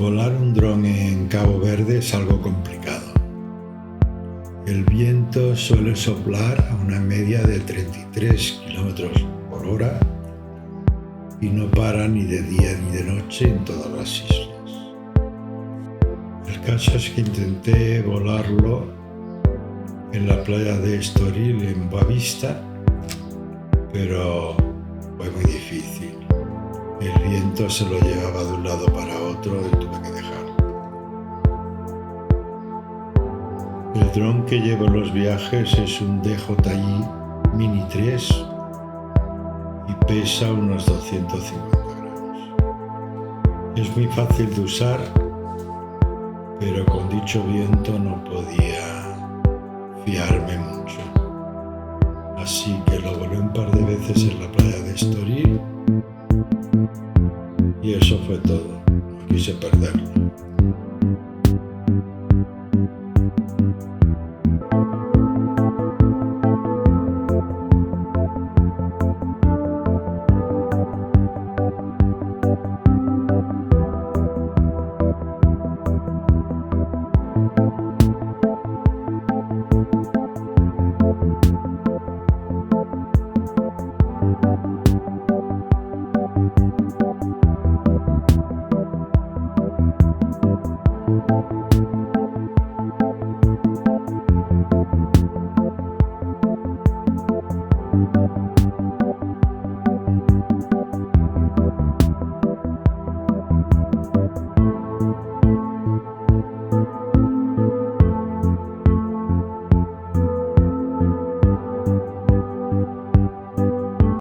Volar un dron en Cabo Verde es algo complicado. El viento suele soplar a una media de 33 km/h y no para ni de día ni de noche en todas las islas. El caso es que intenté volarlo en la playa de Estoril, en Boavista, pero fue muy difícil. El viento se lo llevaba de un lado para otro y tuve que dejarlo. El dron que llevo en los viajes es un DJI Mini 3 y pesa unos 250 gramos. Es muy fácil de usar, pero con dicho viento no podía fiarme mucho. Así que lo volé un par de veces en la playa de Estoril y eso fue todo. No quise perderlo.